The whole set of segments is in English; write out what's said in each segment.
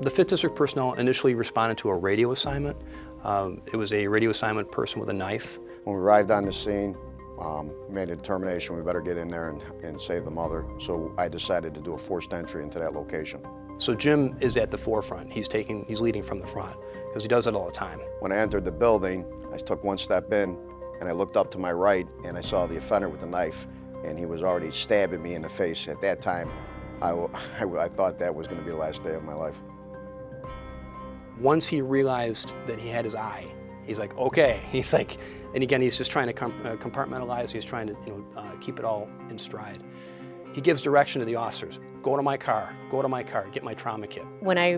The 5th District personnel initially responded to a radio assignment. It was a radio assignment person with a knife. When we arrived on the scene, we made a determination we better get in there and save the mother. So I decided to do a forced entry into that location. So Jim is at the forefront. He's leading from the front because he does it all the time. When I entered the building, I took one step in and I looked up to my right and I saw the offender with the knife, and he was already stabbing me in the face. At that time, I thought that was going to be the last day of my life. Once he realized that he had his eye, he's like, okay. He's like, and again, he's just trying to compartmentalize. He's trying to keep it all in stride. He gives direction to the officers. Go to my car, get my trauma kit. When I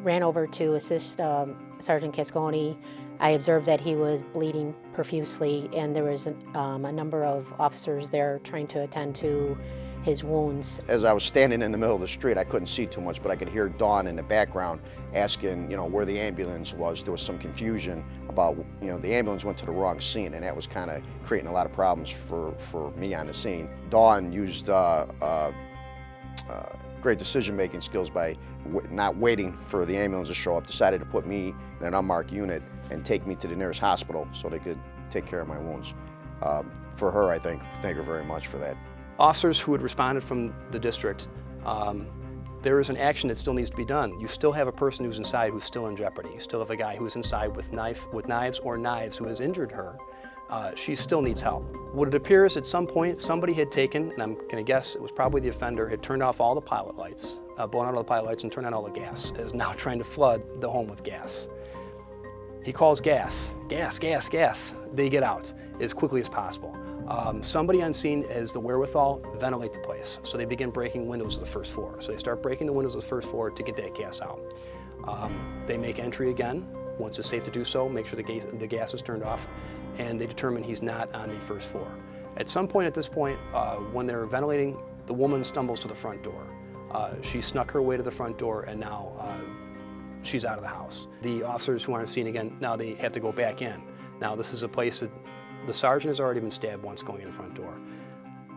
ran over to assist Sergeant Cascone, I observed that he was bleeding profusely, and there was a number of officers there trying to attend to his wounds. As I was standing in the middle of the street, I couldn't see too much, but I could hear Dawn in the background asking, where the ambulance was. There was some confusion about, the ambulance went to the wrong scene, and that was kind of creating a lot of problems for me on the scene. Dawn used great decision-making skills by not waiting for the ambulance to show up, decided to put me in an unmarked unit and take me to the nearest hospital so they could take care of my wounds. For her, I thank her very much for that. Officers who had responded from the district, there is an action that still needs to be done. You still have a person who's inside who's still in jeopardy. You still have a guy who's inside with knives who has injured her. She still needs help. What it appears at some point somebody had taken, and I'm going to guess it was probably the offender, had turned off all the pilot lights, blown out all the pilot lights and turned on all the gas, is now trying to flood the home with gas. He calls gas. They get out as quickly as possible. Somebody on scene has the wherewithal, ventilate the place. So they begin breaking windows of the first floor. So they start breaking the windows of the first floor to get that gas out. They make entry again. Once it's safe to do so, make sure the gas is turned off, and they determine he's not on the first floor. At some point at this point, when they're ventilating, the woman stumbles to the front door. She snuck her way to the front door, and now she's out of the house. The officers who aren't seen again, now they have to go back in. Now this is a place that the sergeant has already been stabbed once going in the front door.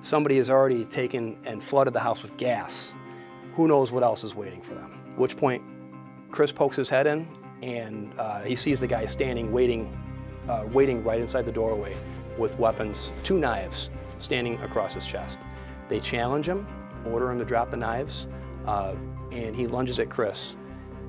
Somebody has already taken and flooded the house with gas. Who knows what else is waiting for them? At which point, Chris pokes his head in, and he sees the guy standing, waiting right inside the doorway with weapons, 2 knives, standing across his chest. They challenge him, order him to drop the knives, and he lunges at Chris,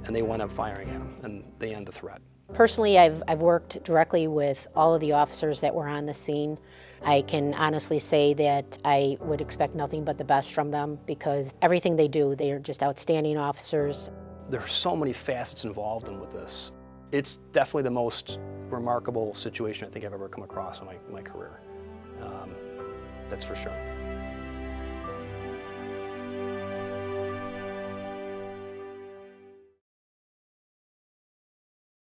and they wind up firing at him, and they end the threat. Personally, I've worked directly with all of the officers that were on the scene. I can honestly say that I would expect nothing but the best from them, because everything they do, they are just outstanding officers. There are so many facets involved with this. It's definitely the most remarkable situation I think I've ever come across in my career. That's for sure.